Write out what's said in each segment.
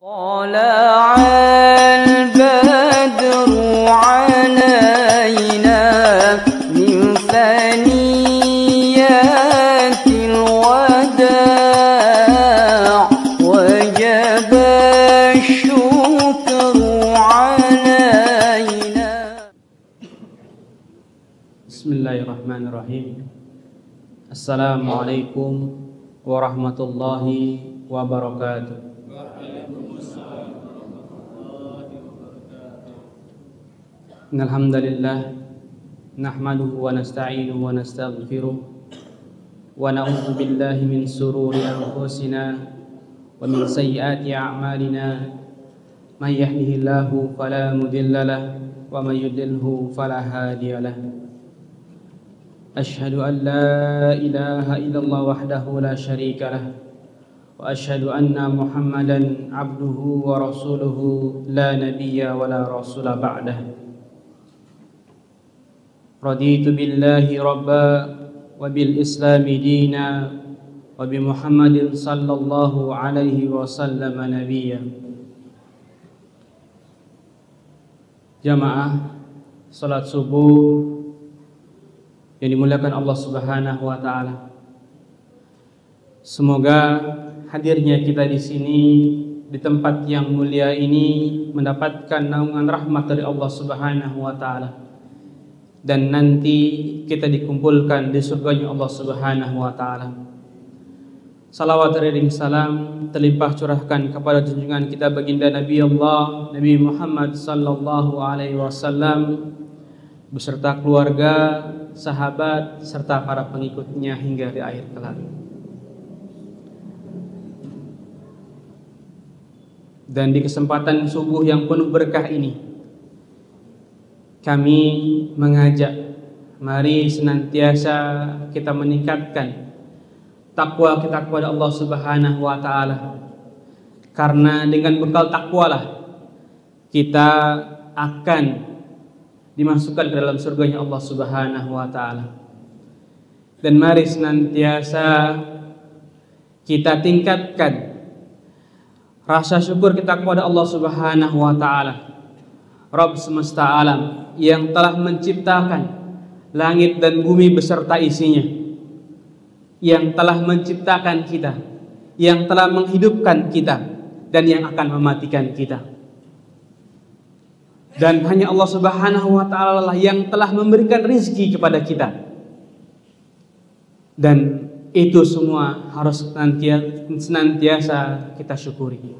طلع البدر علينا من ثنيات الوداع وجب الشكر علينا. Bismillahirrahmanirrahim. Assalamualaikum warahmatullahi wabarakatuh. Alhamdulillah nahmaduhu wa nasta'inuhu wa nastaghfiruh wa na'udzu billahi min sururi anfusina wa min sayyiati a'malina may yahdihillahu fala mudilla lahu wa may yudlilhu fala hadiya lahu. Asyhadu an la ilaha illallah wahdahu la syarika lah wa asyhadu anna Muhammadan abduhu wa rasuluhu la nabiyya wa la rasula ba'dah. Raditu billahi rabba wa bil islami dina wa bi Muhammadin sallallahu alaihi wasallam nabiyya. Jamaah salat subuh yang dimuliakan Allah Subhanahu wa taala. Semoga hadirnya kita di sini di tempat yang mulia ini mendapatkan naungan rahmat dari Allah Subhanahu wa taala. Dan nanti kita dikumpulkan di surganya Allah Subhanahu wa taala. Salawat dan salam terlimpah curahkan kepada junjungan kita baginda Nabi Allah Nabi Muhammad sallallahu alaihi wasallam beserta keluarga, sahabat serta para pengikutnya hingga di akhir kelak. Dan di kesempatan subuh yang penuh berkah ini kami mengajak, mari senantiasa kita meningkatkan takwa kita kepada Allah Subhanahu wa taala. Karena dengan bekal takwalah kita akan dimasukkan ke dalam surganya Allah Subhanahu wa taala. Dan mari senantiasa kita tingkatkan rasa syukur kita kepada Allah Subhanahu wa taala, Rabb semesta alam, yang telah menciptakan langit dan bumi beserta isinya, yang telah menciptakan kita, yang telah menghidupkan kita, dan yang akan mematikan kita. Dan hanya Allah Subhanahu wa ta'ala lah yang telah memberikan rizki kepada kita. Dan itu semua harus senantiasa kita syukuri.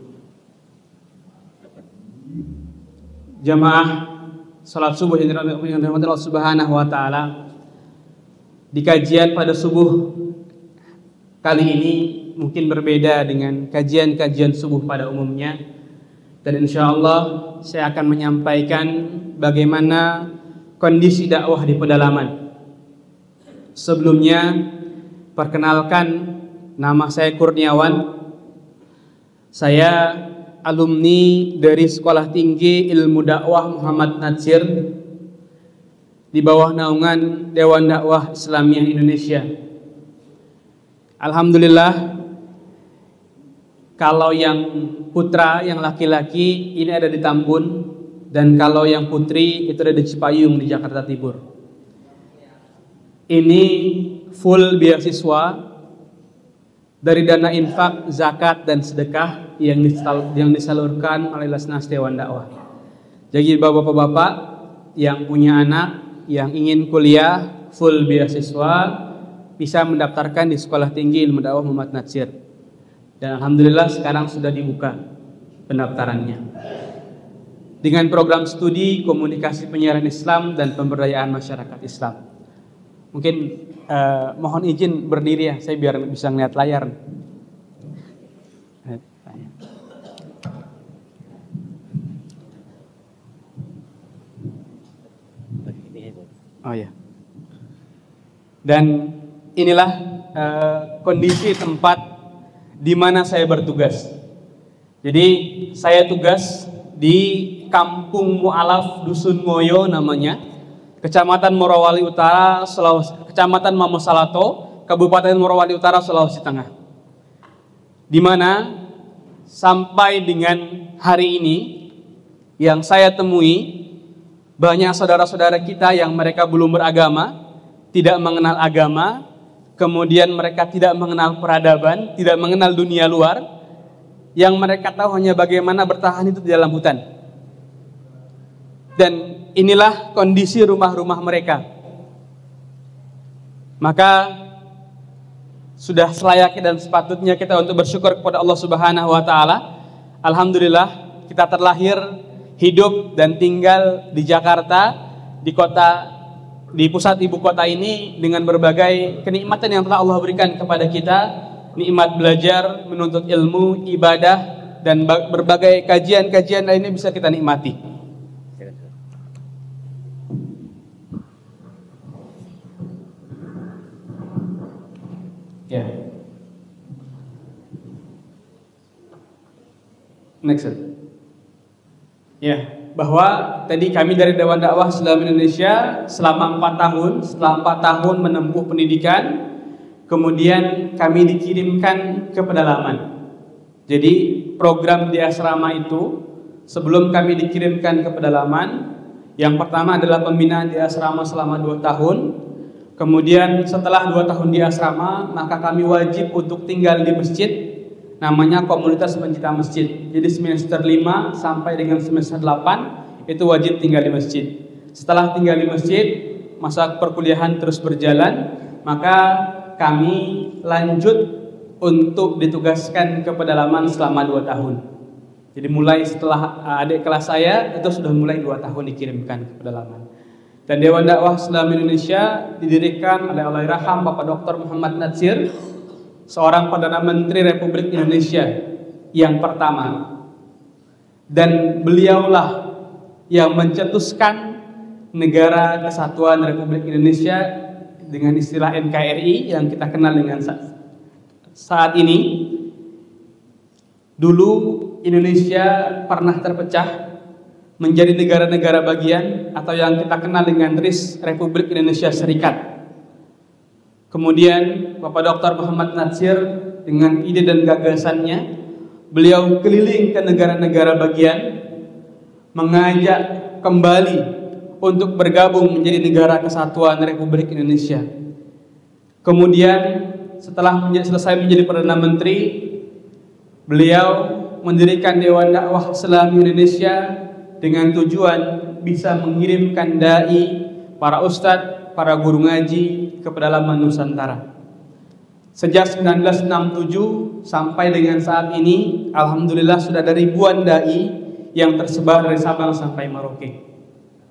Jamaah salat subuh yang dirahmati Allah Subhanahu wa taala, di kajian pada subuh kali ini mungkin berbeda dengan kajian-kajian subuh pada umumnya. Dan insyaallah saya akan menyampaikan bagaimana kondisi dakwah di pedalaman. Sebelumnya perkenalkan, nama saya Kurniawan. Saya alumni dari Sekolah Tinggi Ilmu Dakwah Muhammad Natsir di bawah naungan Dewan Dakwah Islamiyah Indonesia. Alhamdulillah, kalau yang putra, yang laki-laki ini ada di Tambun, dan kalau yang putri itu ada di Cipayung di Jakarta Timur. Ini full beasiswa dari dana infak, zakat dan sedekah yang disalurkan oleh Lasnas Dewan Dakwah. Jadi bapak-bapak yang punya anak yang ingin kuliah full beasiswa bisa mendaftarkan di Sekolah Tinggi Ilmu Dakwah Muhammad Natsir. Dan alhamdulillah sekarang sudah dibuka pendaftarannya. Dengan program studi komunikasi penyiaran Islam dan pemberdayaan masyarakat Islam. Mungkin mohon izin berdiri ya, saya biar bisa ngeliat layar. Oh ya. Dan inilah kondisi tempat di mana saya bertugas. Jadi saya tugas di Kampung Mu'alaf Dusun Moyo namanya, Kecamatan Morowali Utara, Kecamatan Mamosalato, Kabupaten Morowali Utara, Sulawesi Tengah. Di mana sampai dengan hari ini yang saya temui, banyak saudara-saudara kita yang mereka belum beragama, tidak mengenal agama, kemudian mereka tidak mengenal peradaban, tidak mengenal dunia luar, yang mereka tahu hanya bagaimana bertahan itu di dalam hutan. Dan inilah kondisi rumah-rumah mereka. Maka sudah selayaknya dan sepatutnya kita untuk bersyukur kepada Allah Subhanahu wa taala. Alhamdulillah kita terlahir, hidup dan tinggal di Jakarta, di pusat ibu kota ini dengan berbagai kenikmatan yang telah Allah berikan kepada kita, nikmat belajar, menuntut ilmu, ibadah, dan berbagai kajian-kajian lainnya bisa kita nikmati. Ya. Next. Ya, bahwa tadi kami dari Dewan Dakwah Islam Indonesia selama 4 tahun, setelah 4 tahun menempuh pendidikan, kemudian kami dikirimkan ke pedalaman. Jadi program di asrama itu sebelum kami dikirimkan ke pedalaman, yang pertama adalah pembinaan di asrama selama 2 tahun. Kemudian setelah 2 tahun di asrama, maka kami wajib untuk tinggal di masjid, namanya komunitas pencinta masjid. Jadi semester 5 sampai dengan semester 8 itu wajib tinggal di masjid. Setelah tinggal di masjid, masa perkuliahan terus berjalan, maka kami lanjut untuk ditugaskan ke pedalaman selama 2 tahun. Jadi mulai setelah adik kelas saya itu sudah mulai 2 tahun dikirimkan ke pedalaman. Dan Dewan Dakwah Islam Indonesia didirikan oleh Allahyarham Bapak Dr. Muhammad Natsir, seorang Perdana Menteri Republik Indonesia yang pertama. Dan beliaulah yang mencetuskan Negara Kesatuan Republik Indonesia dengan istilah NKRI yang kita kenal dengan saat ini. Dulu Indonesia pernah terpecah menjadi negara-negara bagian atau yang kita kenal dengan RIS, Republik Indonesia Serikat. Kemudian Bapak Dr. Muhammad Natsir dengan ide dan gagasannya, beliau keliling ke negara-negara bagian, mengajak kembali untuk bergabung menjadi Negara Kesatuan Republik Indonesia. Kemudian setelah selesai menjadi Perdana Menteri, beliau mendirikan Dewan Dakwah Islam Indonesia dengan tujuan bisa mengirimkan dai, para ustadz, para guru ngaji ke pedalaman Nusantara. Sejak 1967 sampai dengan saat ini, alhamdulillah sudah ada ribuan dai yang tersebar dari Sabang sampai Merauke.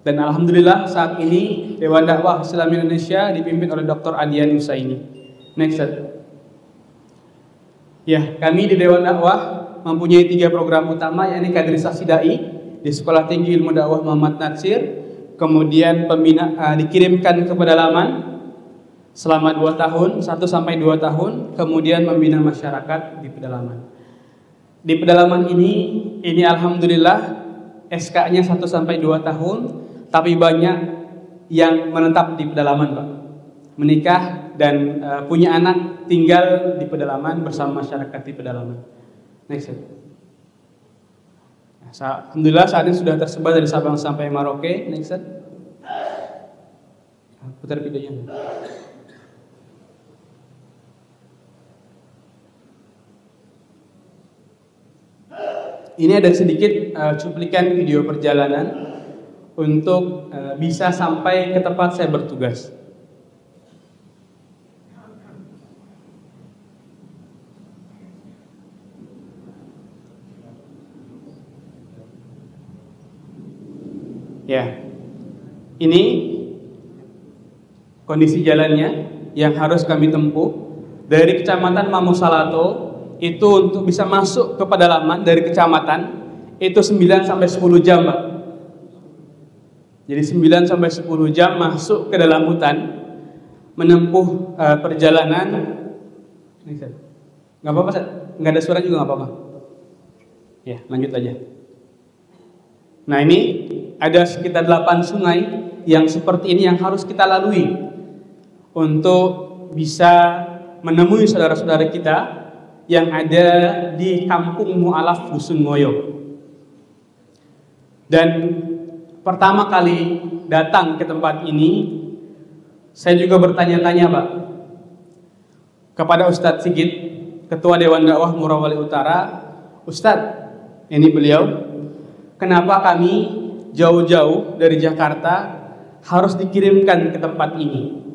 Dan alhamdulillah saat ini Dewan Dakwah Islam Indonesia dipimpin oleh Dr. Adian Husaini. Next. Ya, kami di Dewan Dakwah mempunyai 3 program utama, yakni kaderisasi dai di Sekolah Tinggi Ilmu Dakwah Muhammad Natsir, kemudian dikirimkan ke pedalaman selama 2 tahun, 1 sampai 2 tahun, kemudian membina masyarakat di pedalaman. Di pedalaman ini alhamdulillah SK-nya 1 sampai 2 tahun, tapi banyak yang menetap di pedalaman, Pak. Menikah dan punya anak tinggal di pedalaman bersama masyarakat di pedalaman. Next. Alhamdulillah saat ini sudah tersebar dari Sabang sampai Merauke. Next. Putar videonya. Ini ada sedikit cuplikan video perjalanan untuk bisa sampai ke tempat saya bertugas. Ya, ini kondisi jalannya yang harus kami tempuh dari Kecamatan Mamosalato itu untuk bisa masuk ke pedalaman dari kecamatan itu 9 sampai 10 jam, Pak. Jadi 9 sampai 10 jam masuk ke dalam hutan menempuh perjalanan. Nggak apa-apa, nggak ada suara juga nggak apa-apa. Ya, lanjut aja. Nah, ini ada sekitar 8 sungai yang seperti ini yang harus kita lalui untuk bisa menemui saudara-saudara kita yang ada di kampung Mu'alaf Dusun Ngoyo. Dan pertama kali datang ke tempat ini, saya juga bertanya-tanya Pak kepada Ustadz Sigit, Ketua Dewan Dakwah Morowali Utara. Ustadz, ini beliau, kenapa kami jauh-jauh dari Jakarta harus dikirimkan ke tempat ini?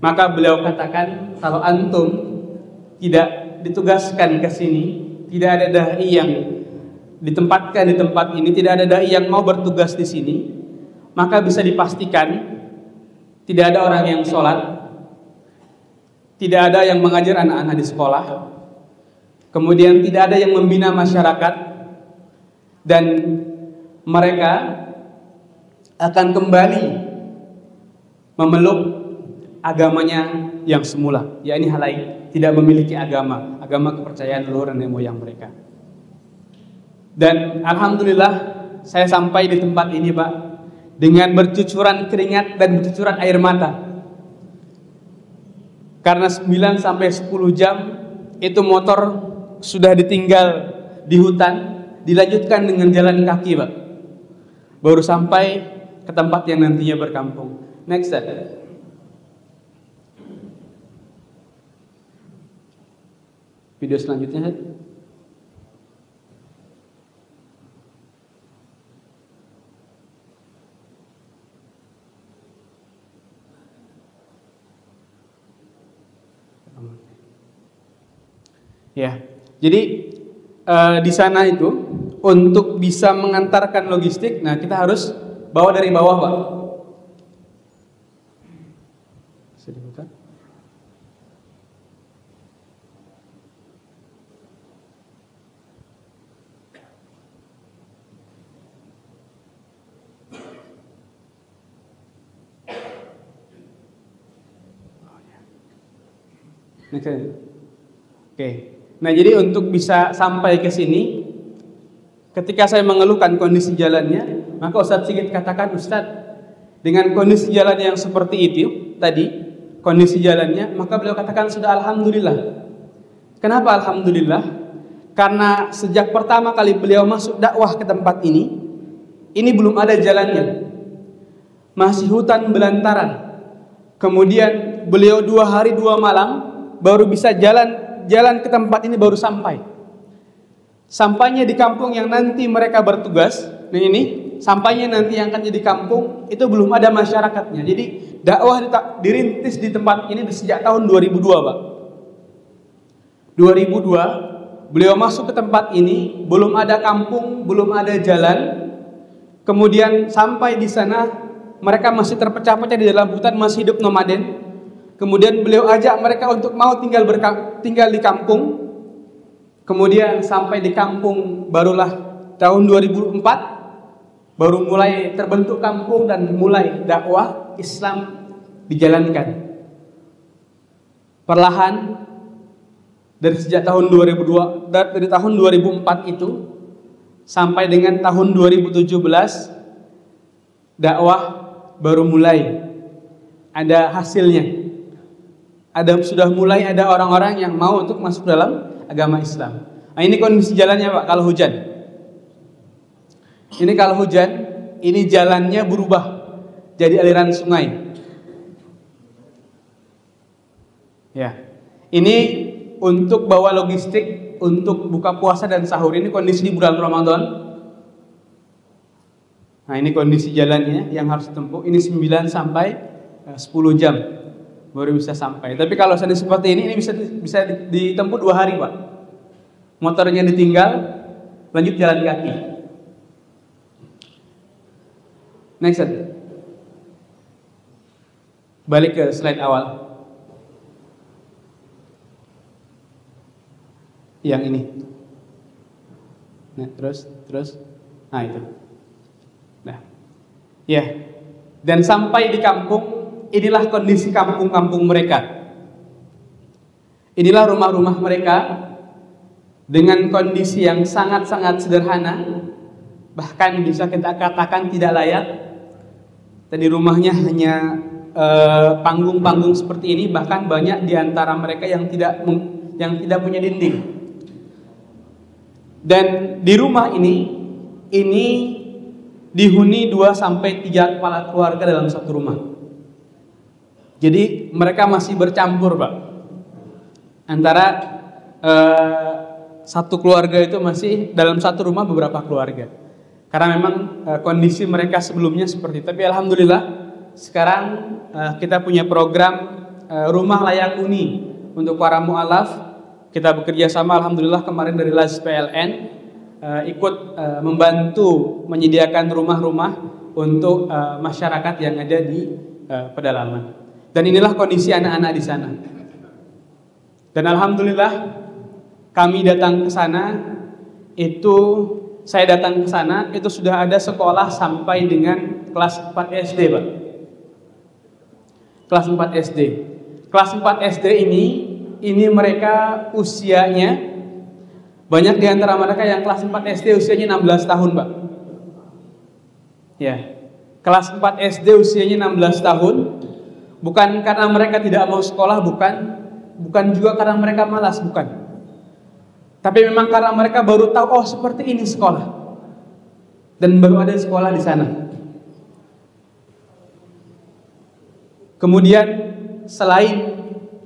Maka beliau katakan, kalau antum tidak ditugaskan ke sini, tidak ada dai yang ditempatkan di tempat ini, tidak ada dai yang mau bertugas di sini, maka bisa dipastikan tidak ada orang yang sholat, tidak ada yang mengajar anak-anak di sekolah, kemudian tidak ada yang membina masyarakat, dan mereka akan kembali memeluk agamanya yang semula, yakni halaik, tidak memiliki agama kepercayaan leluhur nenek moyang mereka. Dan alhamdulillah saya sampai di tempat ini Pak dengan bercucuran keringat dan bercucuran air mata. Karena 9 sampai 10 jam itu motor sudah ditinggal di hutan, dilanjutkan dengan jalan kaki Pak, baru sampai ke tempat yang nantinya berkampung. Next step. Video selanjutnya. Ya, jadi di sana itu untuk bisa mengantarkan logistik, nah kita harus bawa dari bawah Pak. Bisa dibuka? Oke. Nah, jadi untuk bisa sampai ke sini, ketika saya mengeluhkan kondisi jalannya, maka Ustadz Sigit katakan, Ustadz, dengan kondisi jalan yang seperti itu tadi, kondisi jalannya, maka beliau katakan sudah alhamdulillah. Kenapa alhamdulillah? Karena sejak pertama kali beliau masuk dakwah ke tempat ini belum ada jalannya, masih hutan belantaran. Kemudian beliau 2 hari 2 malam baru bisa jalan ke tempat ini, baru sampai. Sampainya di kampung yang nanti mereka bertugas, nah ini sampainya nanti yang akan jadi kampung, itu belum ada masyarakatnya. Jadi dakwah dirintis di tempat ini sejak tahun 2002 Pak. 2002 beliau masuk ke tempat ini, belum ada kampung, belum ada jalan. Kemudian sampai di sana mereka masih terpecah-pecah di dalam hutan, masih hidup nomaden. Kemudian beliau ajak mereka untuk mau tinggal di kampung. Kemudian sampai di kampung barulah tahun 2004 baru mulai terbentuk kampung dan mulai dakwah Islam dijalankan. Perlahan dari sejak tahun 2002, dari tahun 2004 itu sampai dengan tahun 2017 dakwah baru mulai ada hasilnya. Sudah mulai ada orang-orang yang mau untuk masuk dalam agama Islam. Nah, ini kondisi jalannya Pak kalau hujan. Ini kalau hujan, ini jalannya berubah jadi aliran sungai. Ya. Ini untuk bawa logistik untuk buka puasa dan sahur, ini kondisi di bulan Ramadan. Nah, ini kondisi jalannya yang harus ditempuh. Ini 9 sampai 10 jam baru bisa sampai. Tapi kalau seandainya seperti ini bisa ditempuh 2 hari Pak. Motornya ditinggal, lanjut jalan kaki. Next. Balik ke slide awal. Yang ini. Nah, terus. Nah, itu. Nah. Ya. Dan sampai di kampung, inilah kondisi kampung-kampung mereka. Inilah rumah-rumah mereka dengan kondisi yang sangat-sangat sederhana, bahkan bisa kita katakan tidak layak. Tadi rumahnya hanya panggung-panggung seperti ini, bahkan banyak di antara mereka yang yang tidak punya dinding. Dan di rumah ini dihuni 2 sampai 3 kepala keluarga dalam satu rumah. Jadi mereka masih bercampur, Pak. Antara satu keluarga itu masih dalam satu rumah beberapa keluarga. Karena memang kondisi mereka sebelumnya seperti itu. Tapi alhamdulillah sekarang kita punya program rumah layak huni untuk para mu'alaf. Kita bekerja sama alhamdulillah kemarin dari LAS PLN ikut membantu menyediakan rumah-rumah untuk masyarakat yang ada di pedalaman. Dan inilah kondisi anak-anak di sana. Dan alhamdulillah kami datang ke sana saya datang ke sana itu sudah ada sekolah sampai dengan kelas 4 SD, Pak. Kelas 4 SD. Kelas 4 SD ini mereka usianya banyak di antara mereka yang kelas 4 SD usianya 16 tahun, Pak. Ya. Kelas 4 SD usianya 16 tahun. Bukan karena mereka tidak mau sekolah, bukan juga karena mereka malas, bukan. Tapi memang karena mereka baru tahu, oh seperti ini sekolah. Dan baru ada sekolah di sana. Kemudian selain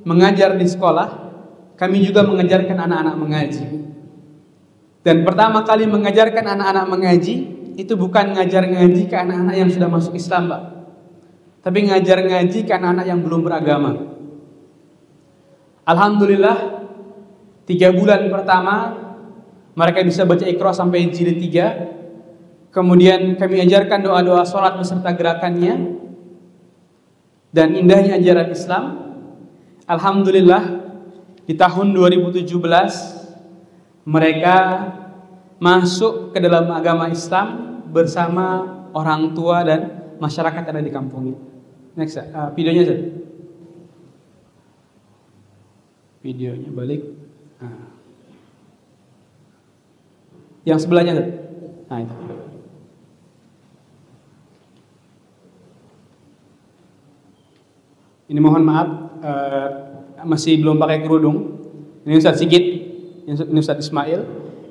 mengajar di sekolah, kami juga mengajarkan anak-anak mengaji. Dan pertama kali mengajarkan anak-anak mengaji, itu bukan ngajar ngaji ke anak-anak yang sudah masuk Islam, Pak. Tapi ngajar ngaji ke anak-anak yang belum beragama. Alhamdulillah 3 bulan pertama mereka bisa baca Iqra sampai jilid 3. Kemudian kami ajarkan doa-doa sholat beserta gerakannya. Dan indahnya ajaran Islam. Alhamdulillah di tahun 2017 mereka masuk ke dalam agama Islam bersama orang tua dan masyarakat yang ada di kampungnya. Next, videonya Zat. Videonya balik. Yang sebelahnya Zat. Nah itu. Ini mohon maaf masih belum pakai kerudung. Ini Ustaz Sigit, ini Ustaz Ismail.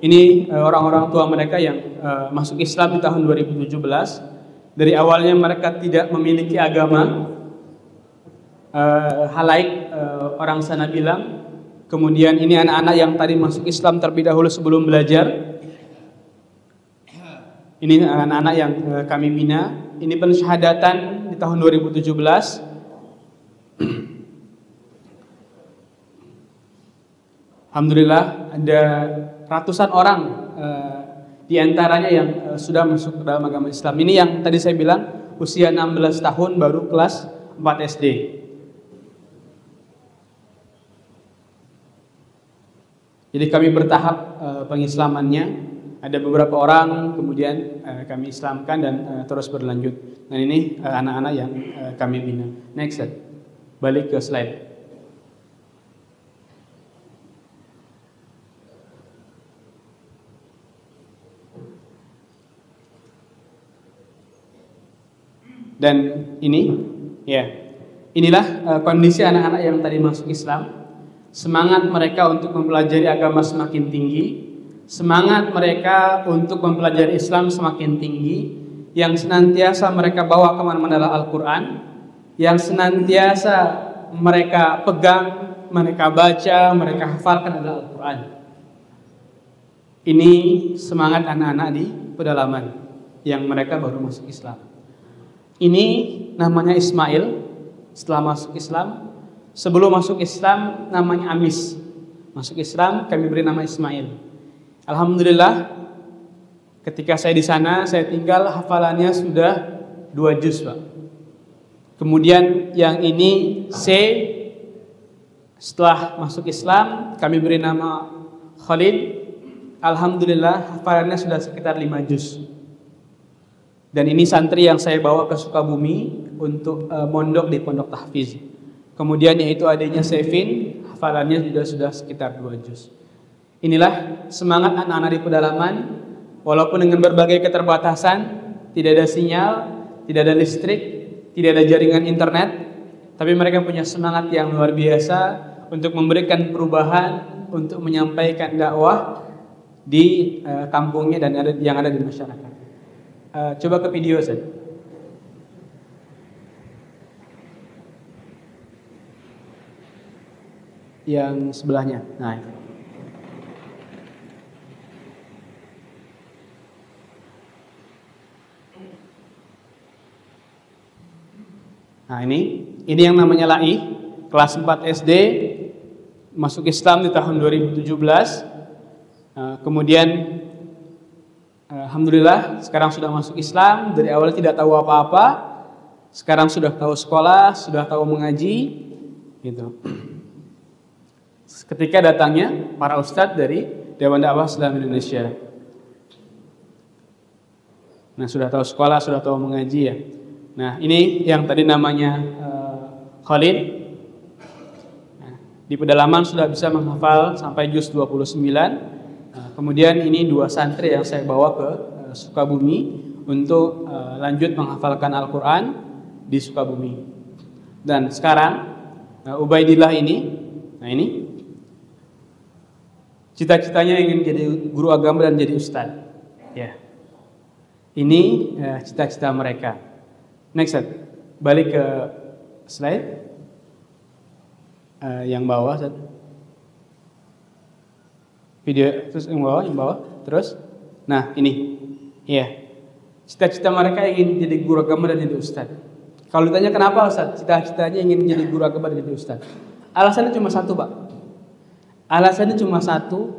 Ini orang-orang tua mereka yang masuk Islam di tahun 2017. Dari awalnya mereka tidak memiliki agama, halaik orang sana bilang. Kemudian ini anak-anak yang tadi masuk Islam terlebih dahulu sebelum belajar. Ini anak-anak yang kami bina. Ini pensyahadatan di tahun 2017. Alhamdulillah ada ratusan orang di antaranya yang sudah masuk ke dalam agama Islam. Ini yang tadi saya bilang usia 16 tahun baru kelas 4 SD. Jadi kami bertahap pengislamannya. Ada beberapa orang kemudian kami islamkan dan terus berlanjut. Dan ini anak-anak yang kami bina. Next slide. Balik ke slide. Dan inilah kondisi anak-anak yang tadi masuk Islam. Semangat mereka untuk mempelajari agama semakin tinggi, semangat mereka untuk mempelajari Islam semakin tinggi. Yang senantiasa mereka bawa kemana-mana adalah Al-Quran, yang senantiasa mereka pegang, mereka baca, mereka hafalkan adalah Al-Quran. Ini semangat anak-anak di pedalaman yang mereka baru masuk Islam. Ini namanya Ismail. Setelah masuk Islam, sebelum masuk Islam namanya Amis. Masuk Islam kami beri nama Ismail. Alhamdulillah ketika saya di sana saya tinggal hafalannya sudah 2 juz, Pak. Kemudian yang ini C, setelah masuk Islam kami beri nama Khalid. Alhamdulillah hafalannya sudah sekitar 5 juz. Dan ini santri yang saya bawa ke Sukabumi untuk mondok di pondok tahfiz. Kemudian yaitu adanya Sevin, hafalannya sudah sekitar 2 juz. Inilah semangat anak-anak di pedalaman. Walaupun dengan berbagai keterbatasan, tidak ada sinyal, tidak ada listrik, tidak ada jaringan internet, tapi mereka punya semangat yang luar biasa untuk memberikan perubahan, untuk menyampaikan dakwah di kampungnya dan yang ada di masyarakat. Coba ke video Ustaz. Yang sebelahnya. Nah, ini yang namanya Lai, kelas 4 SD, masuk Islam di tahun 2017. Kemudian alhamdulillah sekarang sudah masuk Islam. Dari awal tidak tahu apa-apa, sekarang sudah tahu sekolah, sudah tahu mengaji, gitu. Ketika datangnya para ustadz dari Dewan Dakwah Islam Indonesia. Nah, sudah tahu sekolah, sudah tahu mengaji ya. Nah, ini yang tadi namanya Khalid. Nah, di pedalaman sudah bisa menghafal sampai juz 29. Kemudian ini 2 santri yang saya bawa ke Sukabumi untuk lanjut menghafalkan Al-Quran di Sukabumi. Dan sekarang Ubaidillah ini, nah ini cita-citanya ingin jadi guru agama dan jadi ustadz. Ya, ini cita-cita mereka. Next, balik ke slide yang bawah, video terus yang bawah, terus. Nah ini, ya, cita-cita mereka ingin jadi guru agama dan jadi ustadz. Kalau ditanya kenapa Ustadz, cita-citanya ingin jadi guru agama dan jadi ustadz, alasannya cuma satu, Pak. Alasannya cuma satu,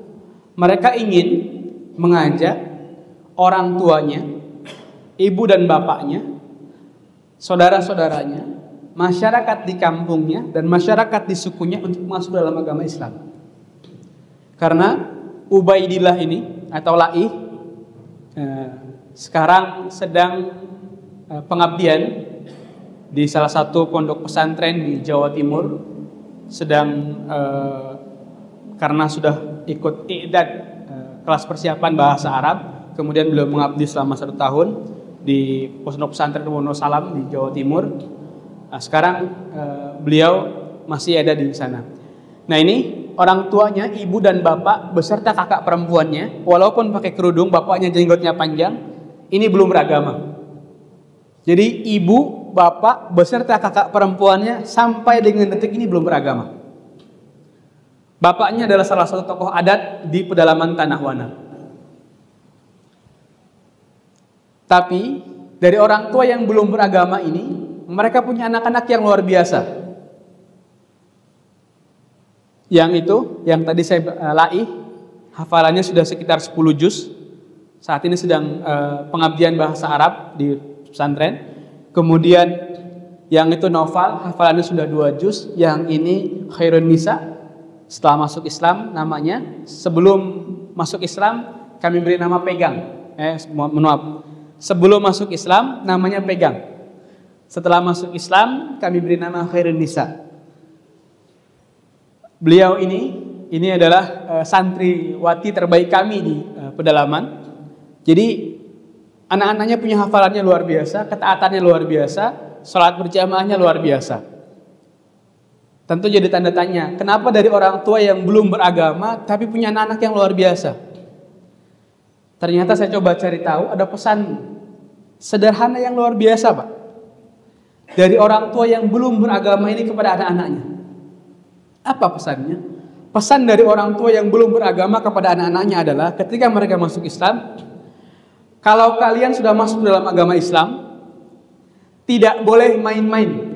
mereka ingin mengajak orang tuanya, ibu dan bapaknya, saudara-saudaranya, masyarakat di kampungnya dan masyarakat di sukunya untuk masuk dalam agama Islam. Karena Ubaidillah ini atau Lai sekarang sedang pengabdian di salah satu pondok pesantren di Jawa Timur, sedang karena sudah ikut i'dad kelas persiapan bahasa Arab, kemudian beliau mengabdi selama 1 tahun di pondok pesantren Wonosalam di Jawa Timur. Nah, sekarang beliau masih ada di sana. Nah, ini orang tuanya, ibu dan bapak beserta kakak perempuannya, walaupun pakai kerudung, bapaknya jenggotnya panjang, ini belum beragama. Jadi ibu, bapak beserta kakak perempuannya sampai dengan detik ini belum beragama. Bapaknya adalah salah satu tokoh adat di pedalaman Tanah Wana. Tapi dari orang tua yang belum beragama ini, mereka punya anak-anak yang luar biasa. Yang itu, yang tadi saya Lai, hafalannya sudah sekitar 10 juz. Saat ini sedang pengabdian bahasa Arab di pesantren. Kemudian yang itu Noval, hafalannya sudah 2 juz. Yang ini Khairun Nisa, setelah masuk Islam namanya. Sebelum masuk Islam kami beri nama Pegang. Maaf. Sebelum masuk Islam namanya Pegang. Setelah masuk Islam kami beri nama Khairun Nisa. Beliau ini adalah santriwati terbaik kami di pedalaman. Jadi anak-anaknya punya hafalannya luar biasa, ketaatannya luar biasa, sholat berjamaahnya luar biasa. Tentu jadi tanda tanya, kenapa dari orang tua yang belum beragama tapi punya anak-anak yang luar biasa? Ternyata saya coba cari tahu, ada pesan sederhana yang luar biasa, Pak, dari orang tua yang belum beragama ini kepada anak-anaknya. Apa pesannya? Pesan dari orang tua yang belum beragama kepada anak-anaknya adalah ketika mereka masuk Islam, kalau kalian sudah masuk dalam agama Islam, tidak boleh main-main.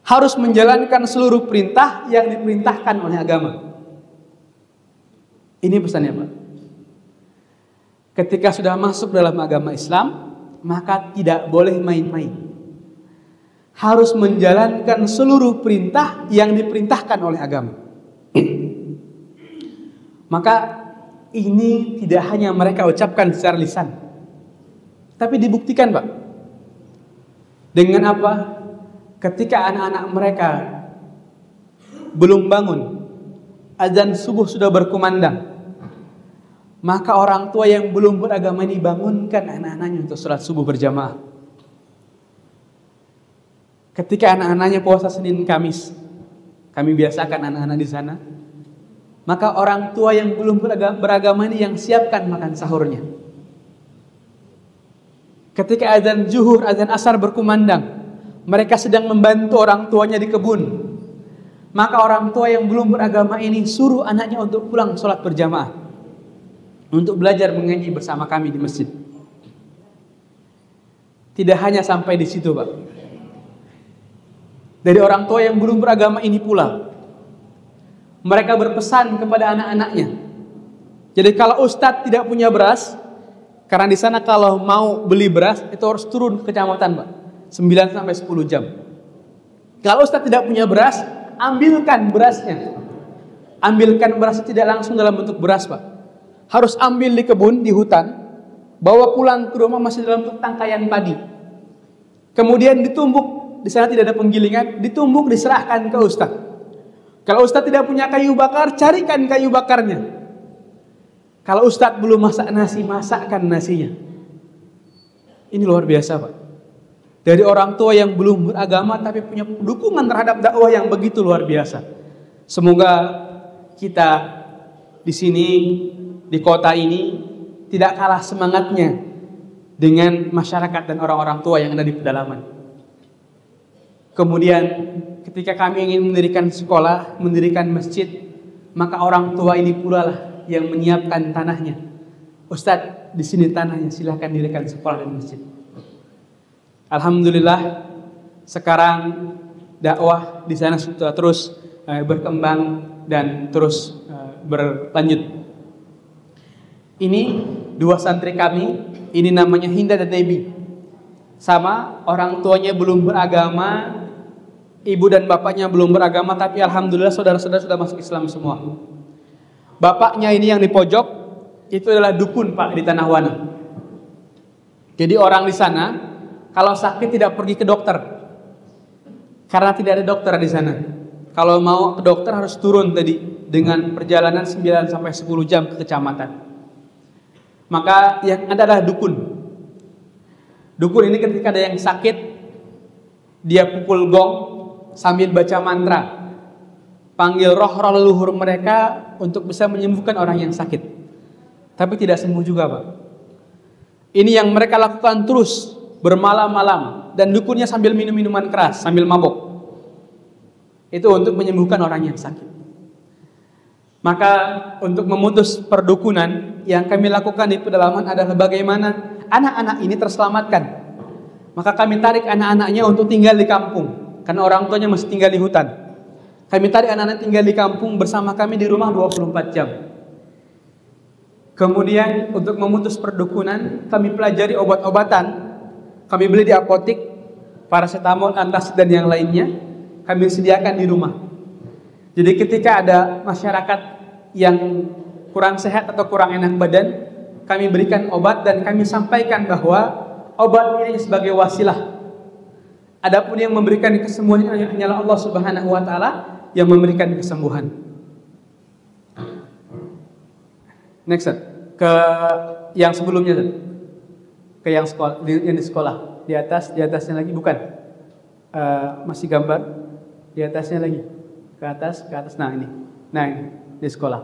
Harus menjalankan seluruh perintah yang diperintahkan oleh agama. Ini pesannya, Pak. Ketika sudah masuk dalam agama Islam, maka tidak boleh main-main. Harus menjalankan seluruh perintah yang diperintahkan oleh agama. Maka ini tidak hanya mereka ucapkan secara lisan, tapi dibuktikan, Pak. Dengan apa? Ketika anak-anak mereka belum bangun, azan subuh sudah berkumandang, maka orang tua yang belum beragama ini bangunkan anak-anaknya untuk sholat subuh berjamaah. Ketika anak-anaknya puasa Senin Kamis, Kami biasakan anak-anak di sana. Maka orang tua yang belum beragama ini yang siapkan makan sahurnya. Ketika azan zuhur, azan asar berkumandang, mereka sedang membantu orang tuanya di kebun. Maka orang tua yang belum beragama ini suruh anaknya untuk pulang sholat berjamaah, untuk belajar mengaji bersama kami di masjid. Tidak hanya sampai di situ, Pak. Dari orang tua yang belum beragama ini pula, mereka berpesan kepada anak-anaknya. Jadi kalau ustadz tidak punya beras, karena di sana kalau mau beli beras itu harus turun ke kecamatan, Pak. 9 sampai 10 jam. Kalau ustadz tidak punya beras, ambilkan berasnya. Ambilkan berasnya tidak langsung dalam bentuk beras, Pak. Harus ambil di kebun, di hutan, bawa pulang ke rumah masih dalam bentuk tangkaian padi. Kemudian ditumbuk, di sana tidak ada penggilingan, ditumbuk diserahkan ke ustadz. Kalau ustadz tidak punya kayu bakar, carikan kayu bakarnya. Kalau ustadz belum masak nasi, masakkan nasinya. Ini luar biasa, Pak. Dari orang tua yang belum beragama tapi punya dukungan terhadap dakwah yang begitu luar biasa. Semoga kita di sini, di kota ini, tidak kalah semangatnya dengan masyarakat dan orang-orang tua yang ada di pedalaman. Kemudian ketika kami ingin mendirikan sekolah, mendirikan masjid, maka orang tua ini pula lah yang menyiapkan tanahnya. Ustadz, di sini tanahnya, silahkan dirikan sekolah dan masjid. Alhamdulillah, sekarang dakwah di sana sudah terus berkembang dan terus berlanjut. Ini 2 santri kami, ini namanya Hinda dan Debbie. Sama, orang tuanya belum beragama, ibu dan bapaknya belum beragama, tapi alhamdulillah saudara-saudara sudah masuk Islam semua. Bapaknya ini yang di pojok, itu adalah dukun, Pak, di Tanah Wana. Jadi orang di sana kalau sakit tidak pergi ke dokter, karena tidak ada dokter di sana. Kalau mau ke dokter harus turun tadi dengan perjalanan 9 sampai 10 jam ke kecamatan. Maka yang ada adalah dukun. Dukun ini ketika ada yang sakit, dia pukul gong sambil baca mantra, panggil roh-roh leluhur mereka untuk bisa menyembuhkan orang yang sakit. Tapi tidak sembuh juga, Pak. Ini yang mereka lakukan terus bermalam-malam, dan dukunnya sambil minum minuman keras, sambil mabok. Itu untuk menyembuhkan orang yang sakit. Maka untuk memutus perdukunan, yang kami lakukan di pedalaman adalah bagaimana anak-anak ini terselamatkan. Maka kami tarik anak-anaknya untuk tinggal di kampung, karena orang tuanya masih tinggal di hutan. Kami tarik anak-anak tinggal di kampung bersama kami di rumah 24 jam. Kemudian untuk memutus perdukunan, kami pelajari obat-obatan. Kami beli di apotik, paracetamol, antacid dan yang lainnya, kami sediakan di rumah. Jadi ketika ada masyarakat yang kurang sehat atau kurang enak badan, kami berikan obat dan kami sampaikan bahwa obat ini sebagai wasilah. Adapun yang memberikan kesembuhan hanyalah Allah Subhanahu wa taala yang memberikan kesembuhan. Next, ke yang sebelumnya, ke yang sekolah, yang di sekolah, di atasnya lagi, bukan, masih gambar, di atasnya lagi, ke atas, nah ini, di sekolah,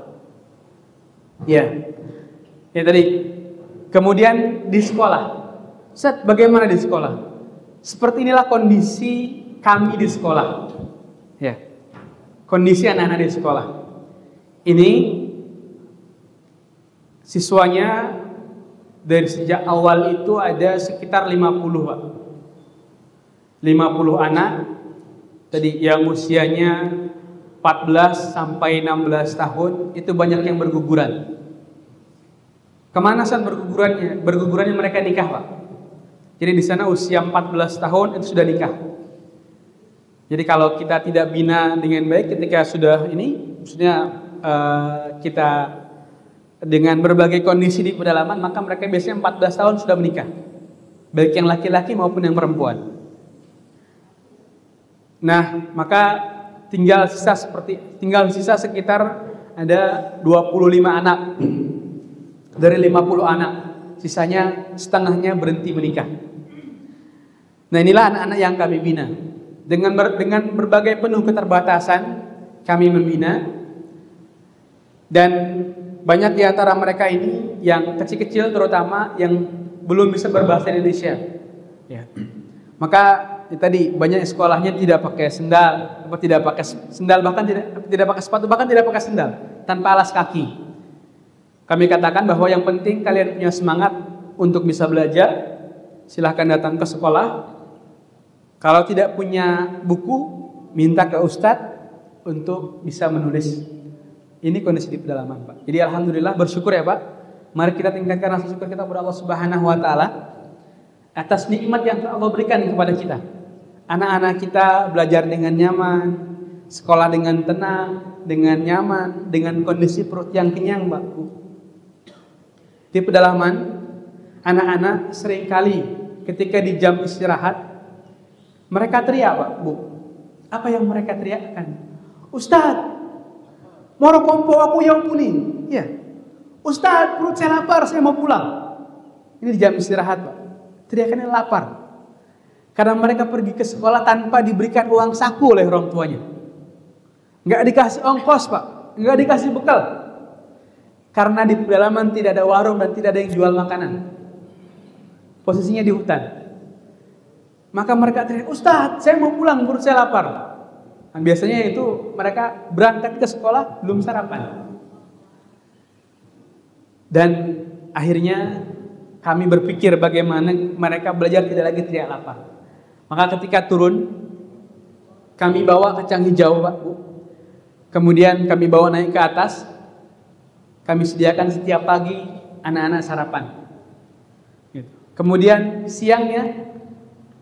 ya tadi. Kemudian di sekolah, Ustaz, bagaimana di sekolah? Seperti inilah kondisi kami di sekolah, ya, kondisi anak-anak di sekolah. Ini siswanya dari sejak awal itu ada sekitar 50, Pak. 50 anak tadi yang usianya 14 sampai 16 tahun, itu banyak yang berguguran. Kemana saat bergugurannya? Bergugurannya mereka nikah, Pak. Jadi di sana usia 14 tahun itu sudah nikah. Jadi kalau kita tidak bina dengan baik ketika sudah ini, maksudnya kita dengan berbagai kondisi di pedalaman, maka mereka biasanya 14 tahun sudah menikah, baik yang laki-laki maupun yang perempuan. Nah, maka tinggal sisa sekitar ada 25 anak dari 50 anak, sisanya setengahnya berhenti menikah. Nah, inilah anak-anak yang kami bina dengan berbagai penuh keterbatasan. kami membina, dan banyak di antara mereka ini yang kecil-kecil, terutama yang belum bisa berbahasa Indonesia. Ya. Maka tadi banyak sekolahnya tidak pakai sendal, tidak pakai sendal, bahkan tidak pakai sepatu, bahkan tidak pakai sendal, tanpa alas kaki. Kami katakan bahwa yang penting kalian punya semangat untuk bisa belajar, silahkan datang ke sekolah. Kalau tidak punya buku, minta ke ustadz untuk bisa menulis. Ini kondisi di pedalaman, Pak. Jadi alhamdulillah, bersyukur ya Pak. Mari kita tingkatkan rasa syukur kita kepada Allah Subhanahu wa taala atas nikmat yang Allah berikan kepada kita. Anak-anak kita belajar dengan nyaman, sekolah dengan tenang, dengan nyaman, dengan kondisi perut yang kenyang, Pak. Di pedalaman, anak-anak seringkali ketika di jam istirahat mereka teriak, Pak, Bu. Apa yang mereka teriakkan? Ustadz, moro kompo aku yang kuning. Ya. Ustadz, perut saya lapar, saya mau pulang. Ini di jam istirahat, Pak. Teriakannya lapar. Karena mereka pergi ke sekolah tanpa diberikan uang saku oleh orang tuanya. Nggak dikasih ongkos, Pak. Nggak dikasih bekal. Karena di pedalaman tidak ada warung dan tidak ada yang jual makanan. Posisinya di hutan. Maka mereka teriak, Ustadz, saya mau pulang, perut saya lapar. Dan biasanya itu mereka berangkat ke sekolah belum sarapan. Dan akhirnya kami berpikir bagaimana mereka belajar tidak lagi teriak lapar. Maka ketika turun, kami bawa kacang hijau, Pak, Bu. Kemudian kami bawa naik ke atas. Kami sediakan setiap pagi anak-anak sarapan. Kemudian siangnya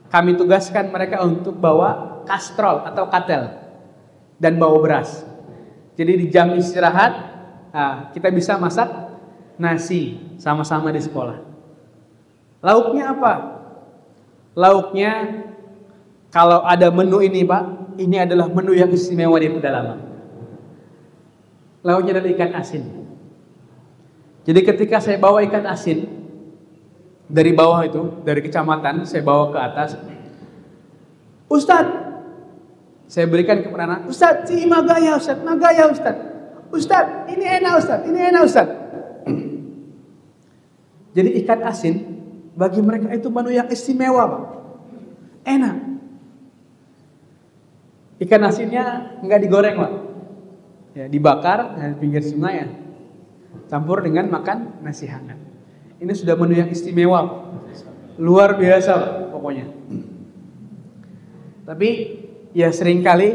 kami tugaskan mereka untuk bawa kastrol atau katel dan bawa beras. Jadi di jam istirahat kita bisa masak nasi sama-sama di sekolah. Lauknya apa? Lauknya kalau ada menu ini, Pak, ini adalah menu yang istimewa di pedalaman. Lauknya adalah ikan asin. Jadi ketika saya bawa ikan asin dari bawah itu, dari kecamatan, saya bawa ke atas. Ustadz, saya berikan kepada anak. Ustadz, si magaya Ustadz, magaya Ustadz. Ustadz, ini enak Ustadz, ini enak Ustadz. Jadi ikan asin bagi mereka itu menu yang istimewa, Pak. Enak. Ikan asinnya nggak digoreng, Pak. Ya, dibakar di pinggir sungai ya. Campur dengan makan nasi hangat. Ini sudah menu yang istimewa, luar biasa, Pak, pokoknya. Tapi ya seringkali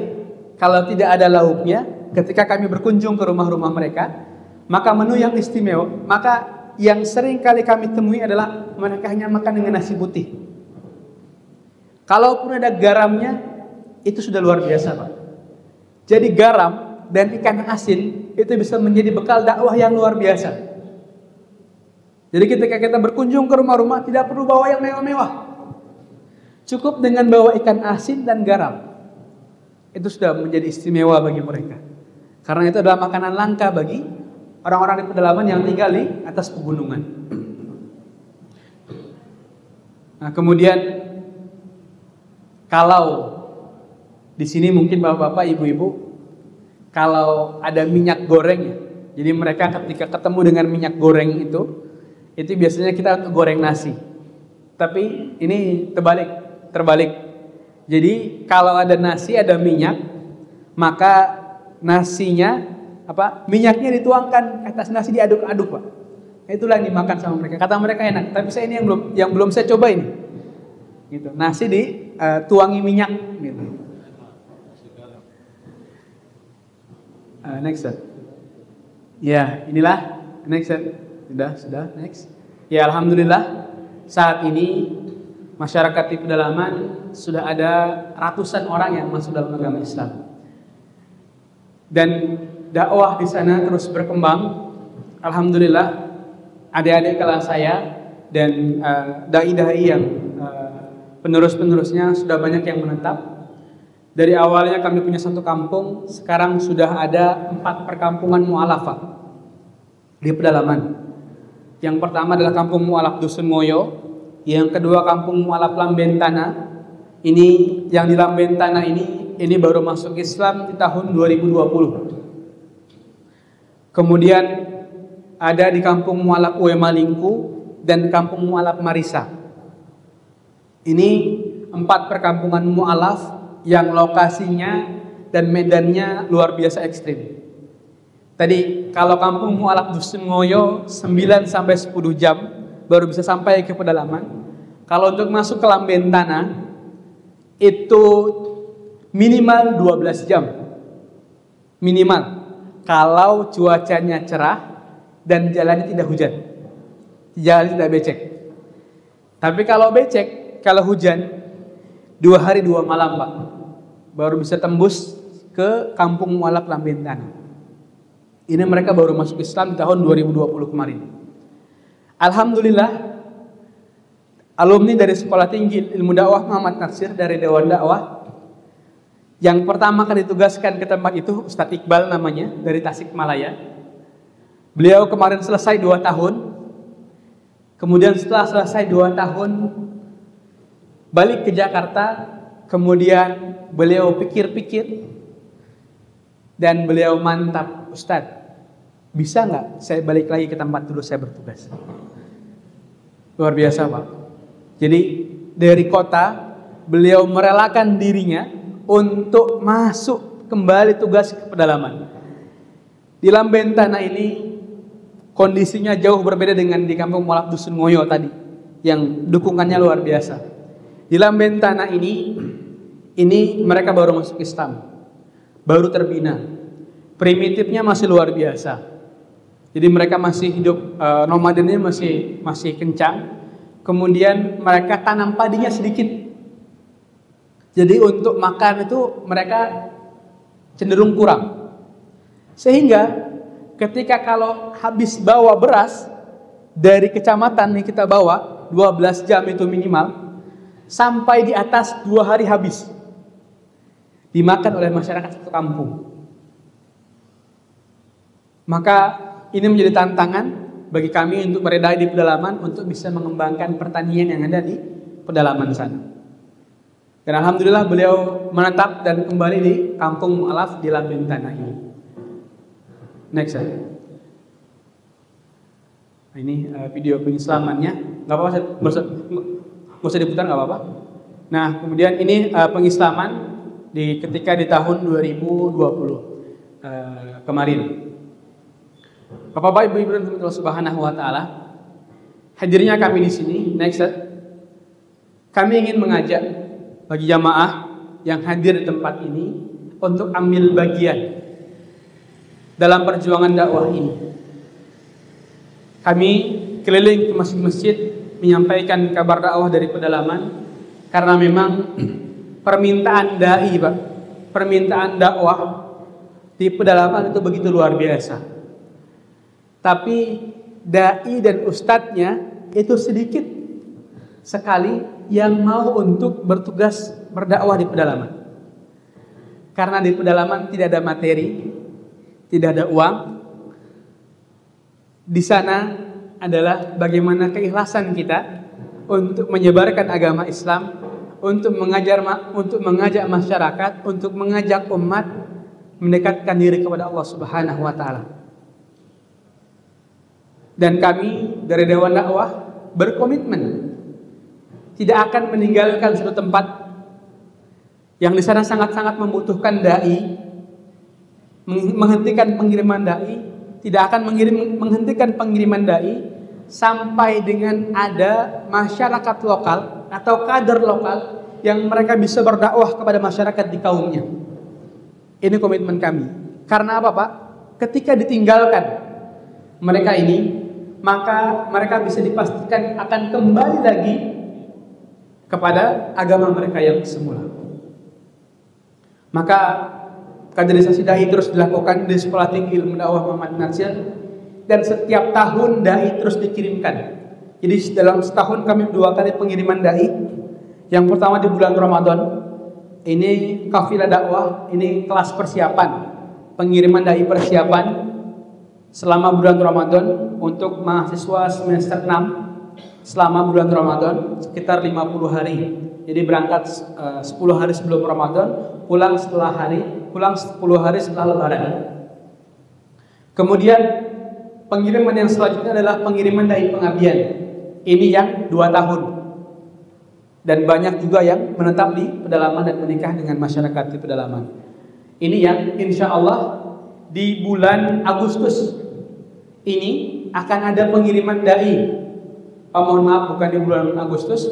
kalau tidak ada lauknya, ketika kami berkunjung ke rumah-rumah mereka, maka menu yang istimewa, maka yang seringkali kami temui adalah mereka hanya makan dengan nasi putih. Kalaupun ada garamnya, itu sudah luar biasa, Pak. Jadi garam dan ikan asin itu bisa menjadi bekal dakwah yang luar biasa. Jadi ketika kita berkunjung ke rumah-rumah tidak perlu bawa yang mewah-mewah. Cukup dengan bawa ikan asin dan garam. Itu sudah menjadi istimewa bagi mereka. Karena itu adalah makanan langka bagi orang-orang di pedalaman yang tinggal di atas pegunungan. Nah, kemudian kalau di sini mungkin bapak-bapak, ibu-ibu, kalau ada minyak goreng ya, jadi mereka ketika ketemu dengan minyak goreng itu biasanya kita untuk goreng nasi. Tapi ini terbalik. Jadi kalau ada nasi, ada minyak, maka nasinya minyaknya dituangkan atas nasi, diaduk-aduk, Pak. Itulah yang dimakan sama mereka. Kata mereka enak, tapi saya ini yang belum saya coba ini. Gitu. Nasi dituangi minyak gitu. Next. Ya, inilah next. Sudah, next. Ya, alhamdulillah saat ini masyarakat di pedalaman sudah ada ratusan orang yang masuk dalam agama Islam. Dan dakwah di sana terus berkembang. Alhamdulillah adik-adik kelas saya dan dai-dai yang penerus-penerusnya sudah banyak yang menetap. Dari awalnya kami punya satu kampung, sekarang sudah ada 4 perkampungan mu'alafah di pedalaman. Yang pertama adalah kampung mu'alaf Dusun Moyo, yang kedua kampung mu'alaf Lambentana. Ini yang di Lambentana ini ini baru masuk Islam di tahun 2020. Kemudian ada di Kampung Mualaf Uwe Malingku dan Kampung Mualaf Marisa. Ini 4 perkampungan mualaf yang lokasinya dan medannya luar biasa ekstrim. Tadi kalau Kampung Mualaf Dusun Ngoyo 9 sampai 10 jam baru bisa sampai ke pedalaman. Kalau untuk masuk ke Lambentana itu minimal 12 jam. Minimal. Kalau cuacanya cerah dan jalannya tidak hujan. Jalan tidak becek. Tapi kalau becek, kalau hujan 2 hari 2 malam Pak, baru bisa tembus ke Kampung Mualaf Lambentana. Ini mereka baru masuk Islam di tahun 2020 kemarin. Alhamdulillah, alumni dari Sekolah Tinggi Ilmu Dakwah Muhammad Natsir dari Dewan Dakwah yang pertama kali ditugaskan ke tempat itu Ustadz Iqbal namanya, dari Tasikmalaya. Beliau kemarin selesai 2 tahun. Kemudian setelah selesai 2 tahun balik ke Jakarta. Kemudian beliau pikir-pikir dan beliau mantap, Ustadz, bisa nggak saya balik lagi ke tempat dulu saya bertugas? Luar biasa Pak. Jadi dari kota beliau merelakan dirinya untuk masuk kembali tugas ke pedalaman. Di Lambentana ini kondisinya jauh berbeda dengan di Kampung Mualaf Dusun Ngoyo tadi yang dukungannya luar biasa. Di Lambentana ini mereka baru masuk Islam, baru terbina. Primitifnya masih luar biasa. Jadi mereka masih hidup nomadennya masih kencang. Kemudian mereka tanam padinya sedikit. Jadi untuk makan itu mereka cenderung kurang. Sehingga ketika kalau habis bawa beras dari kecamatan yang kita bawa 12 jam itu minimal, sampai di atas 2 hari habis. Dimakan oleh masyarakat satu kampung. Maka ini menjadi tantangan bagi kami untuk berada di pedalaman untuk bisa mengembangkan pertanian yang ada di pedalaman sana. Dan alhamdulillah beliau menetap dan kembali di Kampung Mualaf di Lambentana ini. Next saya. Nah, ini video pengislamannya. Gak apa-apa, nggak usah diputar, nggak apa-apa. Nah kemudian ini pengislaman ketika di tahun 2020 kemarin. Bapak-bapak, Ibu-ibu dan Allah Subhanahu wa taala, hadirnya kami di sini, next set. Kami ingin mengajak bagi jamaah yang hadir di tempat ini untuk ambil bagian dalam perjuangan dakwah ini. Kami keliling ke masjid-masjid menyampaikan kabar dakwah dari pedalaman karena memang permintaan dai, Pak, permintaan dakwah di pedalaman itu begitu luar biasa. Tapi dai dan ustadznya itu sedikit sekali yang mau untuk bertugas berdakwah di pedalaman. Karena di pedalaman tidak ada materi, tidak ada uang. Di sana adalah bagaimana keikhlasan kita untuk menyebarkan agama Islam, untuk mengajak masyarakat, untuk mengajak umat mendekatkan diri kepada Allah Subhanahu wa taala. Dan kami dari Dewan Dakwah berkomitmen tidak akan meninggalkan suatu tempat yang di sana sangat-sangat membutuhkan dai, menghentikan pengiriman dai, tidak akan menghentikan pengiriman dai sampai dengan ada masyarakat lokal atau kader lokal yang mereka bisa berdakwah kepada masyarakat di kaumnya. Ini komitmen kami. Karena apa, Pak? Ketika ditinggalkan mereka ini, maka mereka bisa dipastikan akan kembali lagi kepada agama mereka yang semula. Maka kaderisasi dai terus dilakukan di Sekolah Tinggi Ilmu Dakwah Muhammad Natsir, dan setiap tahun dai terus dikirimkan. Jadi dalam setahun kami 2 kali pengiriman dai. Yang pertama di bulan Ramadan, ini kafilah dakwah, ini kelas persiapan, pengiriman dai persiapan selama bulan Ramadan untuk mahasiswa semester 6 selama bulan Ramadan sekitar 50 hari. Jadi berangkat 10 hari sebelum Ramadan, pulang 10 hari setelah Lebaran. Kemudian pengiriman yang selanjutnya adalah pengiriman dari pengabdian. Ini yang 2 tahun. Dan banyak juga yang menetap di pedalaman dan menikah dengan masyarakat di pedalaman. Ini yang insya Allah di bulan Agustus ini akan ada pengiriman dai. Mohon maaf, bukan di bulan Agustus,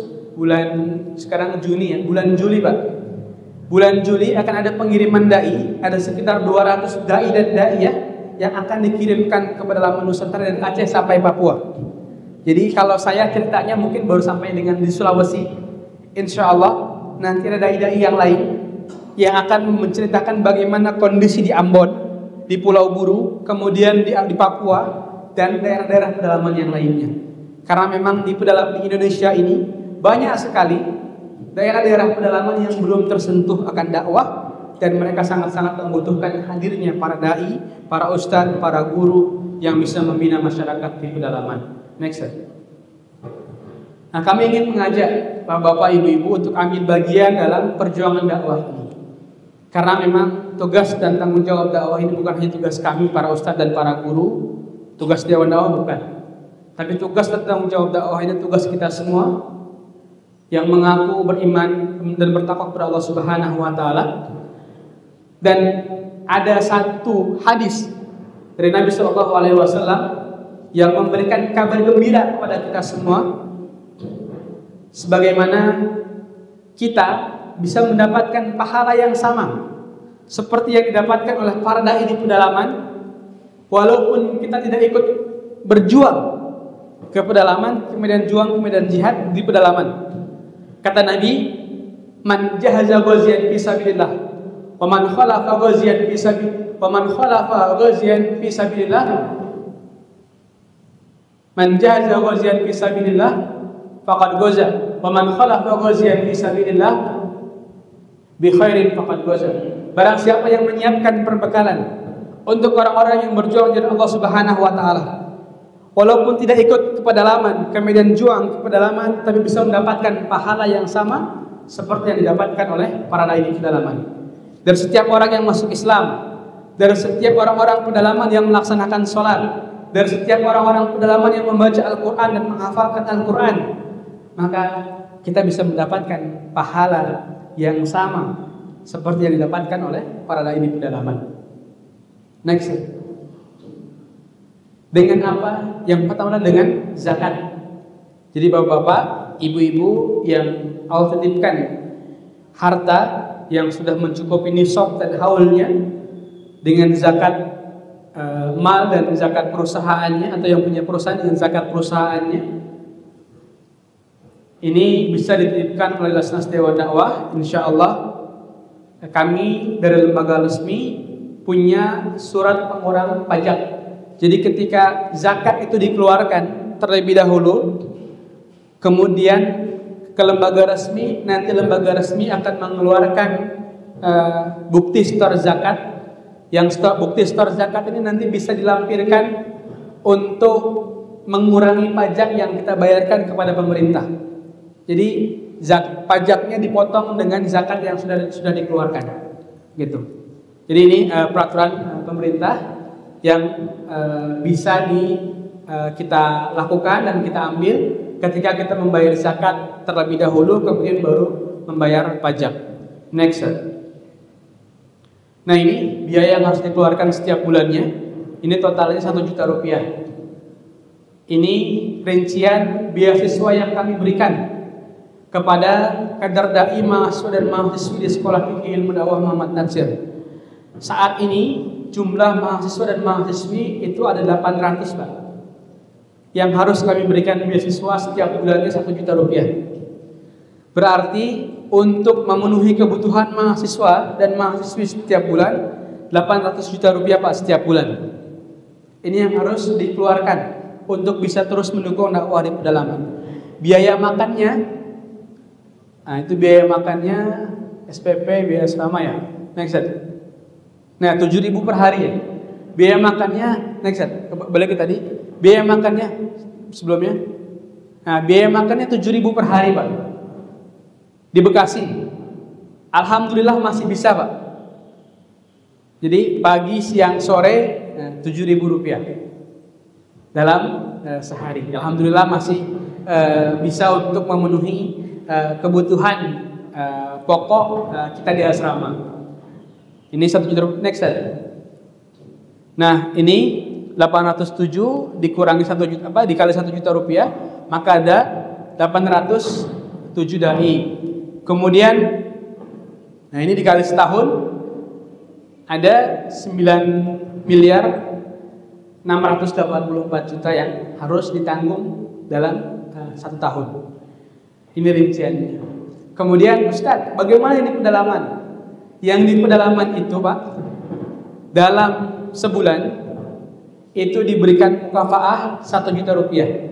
sekarang Juni ya, bulan Juli Pak. Bulan Juli akan ada pengiriman dai, ada sekitar 200 dai dan daiyah yang akan dikirimkan ke pedalaman Nusantara dari Aceh sampai Papua. Jadi kalau saya ceritanya mungkin baru sampai dengan di Sulawesi. Insya Allah nanti ada dai-dai yang lain yang akan menceritakan bagaimana kondisi di Ambon, di Pulau Buru, kemudian di Papua dan daerah-daerah pedalaman yang lainnya. Karena memang di Indonesia ini banyak sekali daerah-daerah pedalaman yang belum tersentuh akan dakwah dan mereka sangat-sangat membutuhkan hadirnya para dai, para ustadz, para guru yang bisa membina masyarakat di pedalaman. Next. Nah, kami ingin mengajak bapak-bapak, ibu-ibu untuk ambil bagian dalam perjuangan dakwah ini. Karena memang tugas dan tanggung jawab dakwah ini bukan hanya tugas kami para ustadz dan para guru, tugas Dewan Dakwah bukan. Tapi tugas dan tanggung jawab dakwah ini tugas kita semua yang mengaku beriman dan bertakwa kepada Allah Subhanahu wa taala. Dan ada satu hadis dari Nabi sallallahu alaihi wasallam yang memberikan kabar gembira kepada kita semua sebagaimana kita bisa mendapatkan pahala yang sama seperti yang didapatkan oleh para dai di pedalaman, walaupun kita tidak ikut berjuang ke pedalaman, kemudian juang, kemudian jihad di pedalaman. Kata Nabi, man jahaza ghaziyan fi sabilillah wa man khalafa ghaziyan fi sabilillah wa man khalafa ghaziyan fi sabilillah man jahaza ghaziyan fi sabilillah faqad ghaza wa man khalafa ghaziyan fi sabilillah bi khairin faqad ghaza. Barang siapa yang menyiapkan perbekalan untuk orang-orang yang berjuang di Allah Subhanahu wa taala, walaupun tidak ikut ke pedalaman, kemudian juang ke pedalaman, tapi bisa mendapatkan pahala yang sama seperti yang didapatkan oleh para dai di pedalaman. Dari setiap orang yang masuk Islam, dari setiap orang-orang pedalaman yang melaksanakan sholat, dari setiap orang-orang pedalaman yang membaca Al-Quran dan menghafalkan Al-Quran, maka kita bisa mendapatkan pahala yang sama seperti yang didapatkan oleh para dai di pedalaman. Next. Dengan apa? Yang pertama dengan zakat. Jadi bapak-bapak, ibu-ibu yang Allah titipkan harta yang sudah mencukupi nisab dan haulnya dengan zakat mal dan zakat perusahaannya, atau yang punya perusahaan dengan zakat perusahaannya, ini bisa dititipkan oleh Lasnas Dewan Dakwah. Insya Allah kami dari lembaga resmi punya surat pengurangan pajak. Jadi ketika zakat itu dikeluarkan terlebih dahulu, kemudian ke lembaga resmi, nanti lembaga resmi akan mengeluarkan bukti stor zakat. Yang bukti stor zakat ini nanti bisa dilampirkan untuk mengurangi pajak yang kita bayarkan kepada pemerintah. Jadi pajaknya dipotong dengan zakat yang sudah dikeluarkan, gitu. Jadi ini peraturan pemerintah yang bisa kita lakukan dan kita ambil ketika kita membayar zakat terlebih dahulu, kemudian baru membayar pajak. Next. Nah, ini biaya yang harus dikeluarkan setiap bulannya. Ini totalnya 1 juta rupiah. Ini rincian beasiswa yang kami berikan kepada kader dai, mahasiswa dan mahasiswi di Sekolah Fikih Ilmu Dakwah Muhammad Natsir. Saat ini jumlah mahasiswa dan mahasiswi itu ada 800 Pak, yang harus kami berikan beasiswa setiap bulannya 1 juta rupiah. Berarti untuk memenuhi kebutuhan mahasiswa dan mahasiswi setiap bulan 800 juta rupiah Pak setiap bulan. Ini yang harus dikeluarkan untuk bisa terus mendukung dakwah di pedalaman. Biaya makannya, nah itu biaya makannya SPP, biaya selama ya. Next. Nah 7.000 per hari ya. Biaya makannya, next. Balik ke tadi. Biaya makannya sebelumnya. Nah biaya makannya 7.000 per hari Pak. Di Bekasi. Alhamdulillah masih bisa Pak. Jadi pagi, siang, sore 7.000 rupiah dalam sehari. Alhamdulillah masih bisa untuk memenuhi kebutuhan pokok kita di asrama. Ini 1 juta rupiah. Next. Nah ini 807 dikurangi 1 juta dikali 1 juta rupiah, maka ada 807 dai. Kemudian nah ini dikali setahun ada 9 miliar 684 juta yang harus ditanggung dalam 1 tahun. Ini rinciannya. Kemudian Ustadz, bagaimana ini pedalaman? Yang di pedalaman itu Pak, dalam sebulan itu diberikan mukafaah 1 juta rupiah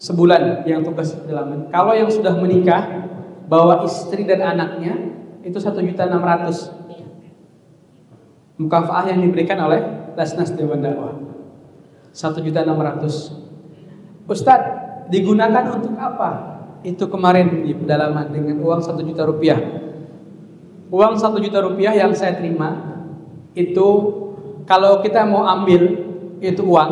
sebulan yang tugas pedalaman. Kalau yang sudah menikah bawa istri dan anaknya itu 1.600.000 mukafaah yang diberikan oleh Lasnas Dewan Dakwah 1.600.000. Ustadz, digunakan untuk apa? Itu kemarin di pedalaman dengan uang 1 juta rupiah. Uang 1 juta rupiah yang saya terima itu kalau kita mau ambil itu uang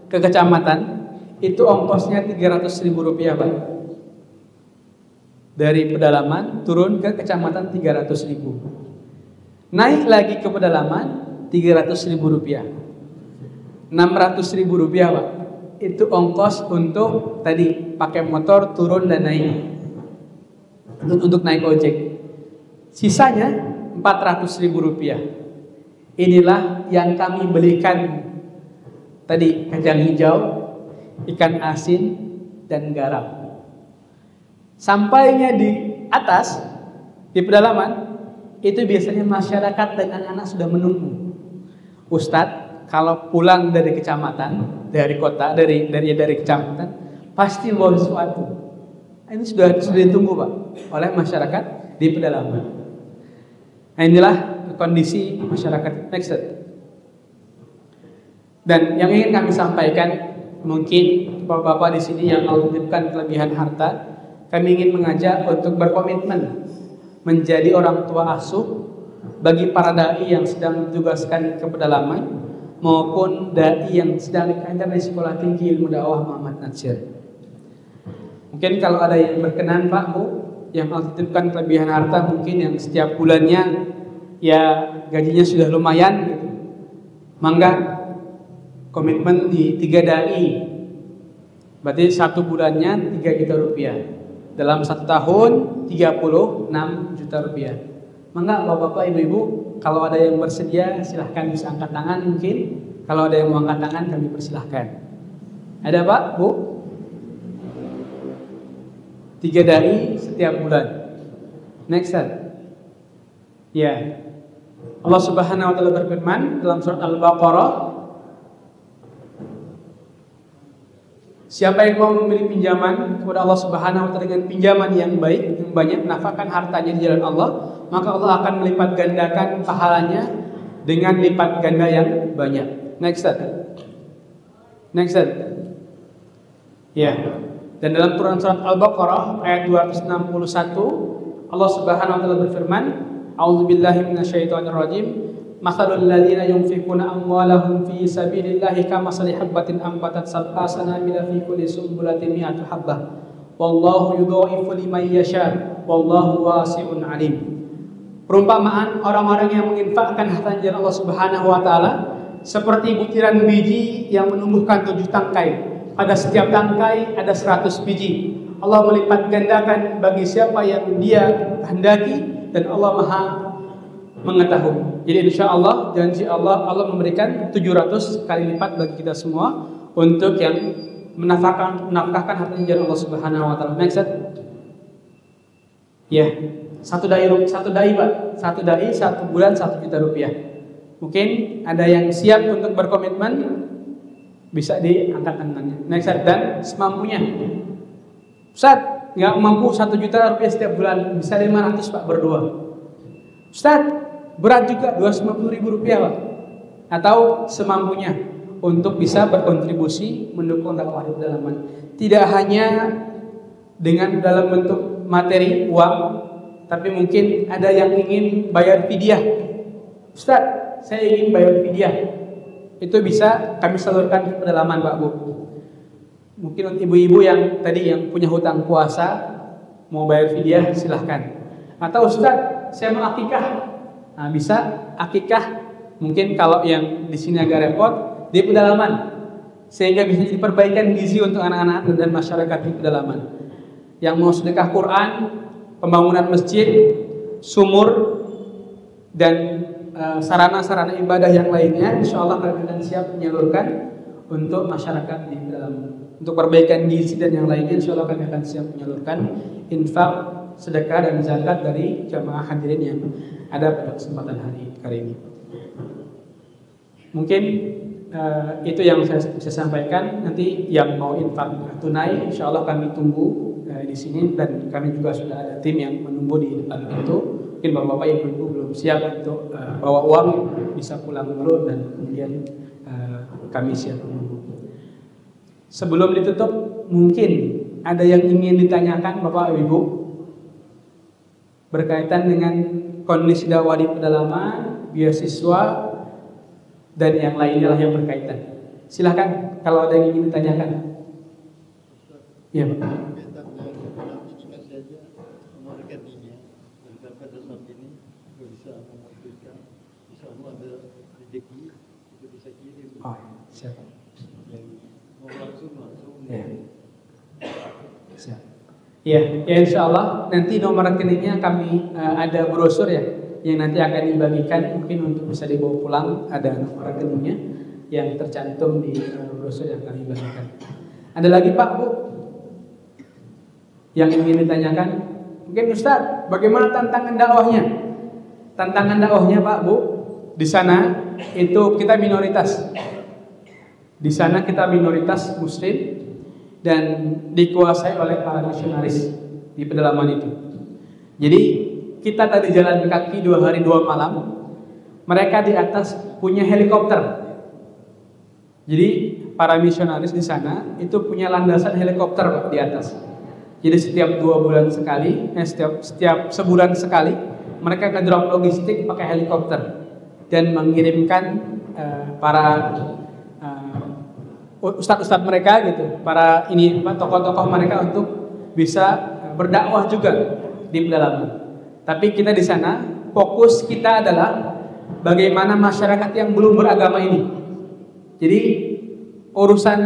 ke kecamatan itu ongkosnya 300.000 rupiah Pak. Dari pedalaman turun ke kecamatan 300.000. Naik lagi ke pedalaman 300.000 rupiah. 600.000 rupiah Pak. Itu ongkos untuk tadi pakai motor turun dan naik. Untuk naik ojek. Sisanya 400.000 rupiah. Inilah yang kami belikan tadi kacang hijau, ikan asin dan garam. Sampainya di atas di pedalaman itu biasanya masyarakat dan anak-anak sudah menunggu. Ustadz, kalau pulang dari kecamatan, dari kota, dari kecamatan, pasti bawa sesuatu. Ini sudah ditunggu Pak oleh masyarakat di pedalaman. Nah, inilah kondisi masyarakat. Next. Dan yang ingin kami sampaikan, mungkin bapak-bapak di sini yang menitipkan kelebihan harta, kami ingin mengajak untuk berkomitmen menjadi orang tua asuh bagi para dai yang sedang ditugaskan ke pedalaman maupun dai yang sedang dikaitkan di Sekolah Tinggi Ilmu Dakwah Muhammad Natsir. Mungkin kalau ada yang berkenan Pak Bu, yang menitipkan kelebihan harta mungkin yang setiap bulannya ya gajinya sudah lumayan gitu. Mangga komitmen di 3 dai. Berarti 1 bulannya 3 juta rupiah. Dalam 1 tahun 36 juta rupiah. Mangga Bapak-bapak, Ibu-ibu, kalau ada yang bersedia silahkan bisa angkat tangan mungkin. Kalau ada yang mau angkat tangan kami persilahkan. Ada Pak, Bu? 3 dai setiap bulan. Next. Ya. Allah Subhanahu wa taala berfirman dalam surat Al-Baqarah, siapa yang mau memberi pinjaman kepada Allah Subhanahu wa taala dengan pinjaman yang baik, yang banyak, nafkahkan hartanya di jalan Allah, maka Allah akan melipat gandakan pahalanya dengan lipat ganda yang banyak. Next. Ya. Dan dalam Quran surat Al-Baqarah ayat 261, Allah Subhanahu wa taala berfirman, A'udzubillahi minasyaitonirrajim. Mathalul ladzina yunfiquna amwalahum fi sabilillahi kamathali habbatin anbatat sab'a sanabila fi kulli sunbulatin mi'atu habbah. Wallahu yudha'ifu liman yasha. Wallahu wasi'un 'alim. Perumpamaan orang-orang yang menginfakkan harta di jalan Allah Subhanahu wa taala seperti butiran biji yang menumbuhkan 7 tangkai. Pada setiap tangkai ada 100 biji. Allah melipat gandakan bagi siapa yang dia kehendaki dan Allah Maha mengetahui. Jadi insya Allah, janji Allah memberikan 700 kali lipat bagi kita semua untuk yang menafkahkan harta di jalan Allah Subhanahu wa taala. Next. Ya, satu dai Pak, 1 bulan 1 juta rupiah. Mungkin ada yang siap untuk berkomitmen, bisa diangkat tangannya. Next. Dan semampunya. Ustaz, nggak mampu 1 juta rupiah setiap bulan, bisa 500 Pak berdua. Ustaz, berat juga 250.000 rupiah Pak, atau semampunya untuk bisa berkontribusi mendukung dakwah di pedalaman. Tidak hanya dengan dalam bentuk materi uang, tapi mungkin ada yang ingin bayar fidyah. Ustaz, saya ingin bayar fidyah. Itu bisa kami salurkan ke pedalaman Pak Bu. Mungkin ibu-ibu yang tadi yang punya hutang puasa mau bayar fidyah, silahkan. Atau Ustaz, saya mau akikah. Nah, bisa akikah. Mungkin kalau yang di sini agak repot di pedalaman, sehingga bisa diperbaikan gizi untuk anak-anak dan masyarakat di pedalaman. Yang mau sedekah Quran, pembangunan masjid, sumur, dan sarana-sarana ibadah yang lainnya, insya Allah kami akan siap menyalurkan untuk masyarakat di pedalaman. Untuk perbaikan gizi dan yang lainnya, insya Allah kami akan siap menyalurkan infak, sedekah dan zakat dari jamaah hadirin yang ada pada kesempatan hari ini. Mungkin itu yang saya bisa sampaikan. Nanti yang mau infak tunai, insya Allah kami tunggu di sini, dan kami juga sudah ada tim yang menunggu di depan pintu. Mungkin bapak-bapak ibu-ibu belum siap untuk bawa uang, bisa pulang dulu dan kemudian kami siap menunggu. Sebelum ditutup, mungkin ada yang ingin ditanyakan bapak ibu berkaitan dengan kondisi dakwah di pedalaman, beasiswa, dan yang lainnya lah yang berkaitan. Silahkan kalau ada yang ingin ditanyakan. Iya Pak. Oh, siap. Ya. Siap. Ya, insya Allah nanti nomor rekeningnya kami ada brosur ya, yang nanti akan dibagikan, mungkin untuk bisa dibawa pulang. Ada nomor rekeningnya yang tercantum di brosur yang kami bagikan. Ada lagi Pak Bu yang ingin ditanyakan? Mungkin Ustaz, bagaimana tantangan dakwahnya? Tantangan dakwahnya Pak Bu, di sana itu kita minoritas. Di sana kita minoritas Muslim dan dikuasai oleh para misionaris di pedalaman itu. Jadi kita tadi jalan kaki 2 hari 2 malam. Mereka di atas punya helikopter. Jadi para misionaris di sana itu punya landasan helikopter Pak, di atas. Jadi setiap 2 bulan sekali, setiap sebulan sekali, mereka ngedrop logistik pakai helikopter dan mengirimkan para ustadz-ustadz mereka gitu, para tokoh-tokoh mereka untuk bisa berdakwah juga di pedalaman. Tapi kita di sana fokus kita adalah bagaimana masyarakat yang belum beragama ini. Jadi urusan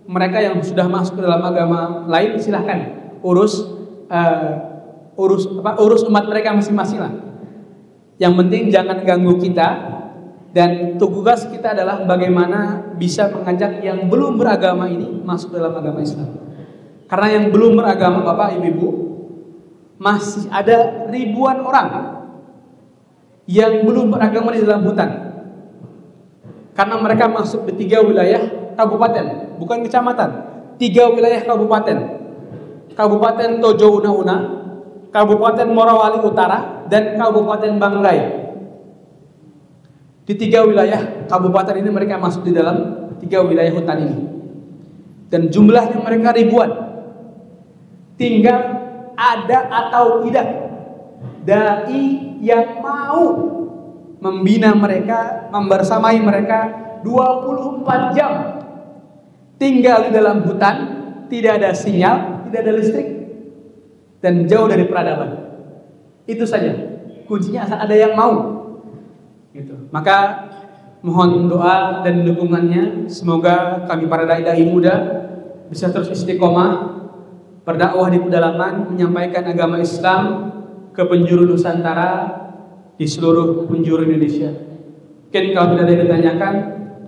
mereka yang sudah masuk ke dalam agama lain silahkan urus umat mereka masing-masing lah. Yang penting jangan ganggu kita. Dan tugas kita adalah bagaimana bisa mengajak yang belum beragama ini masuk dalam agama Islam. Karena yang belum beragama Bapak Ibu, masih ada ribuan orang yang belum beragama di dalam hutan. Karena mereka masuk di 3 wilayah kabupaten, bukan kecamatan. 3 wilayah kabupaten. Kabupaten Tojo Una-Una, Kabupaten Morowali Utara, dan Kabupaten Banggai. Di 3 wilayah kabupaten ini mereka masuk di dalam 3 wilayah hutan ini. Dan jumlahnya mereka ribuan. Tinggal ada atau tidak dai yang mau membina mereka, membersamai mereka 24 jam. Tinggal di dalam hutan, tidak ada sinyal, tidak ada listrik, dan jauh dari peradaban. Itu saja. Kuncinya asal ada yang mau. Gitu. Maka mohon doa dan dukungannya, semoga kami para dai-dai muda bisa terus istiqomah berdakwah di pedalaman, menyampaikan agama Islam ke penjuru Nusantara di seluruh penjuru Indonesia. Mungkin kalau tidak ada yang ditanyakan,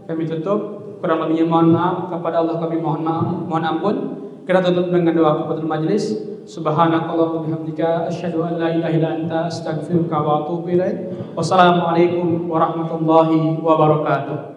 kami tutup. Kurang lebihnya mohon maaf, kepada Allah kami mohon ampun. Kita tutup dengan doa kafatul majelis. Subhanakallahumma wa bihamdika asyhadu an la ilaha illa anta astaghfiruka wa atubu ilaik. Wassalamualaikum warahmatullahi wabarakatuh.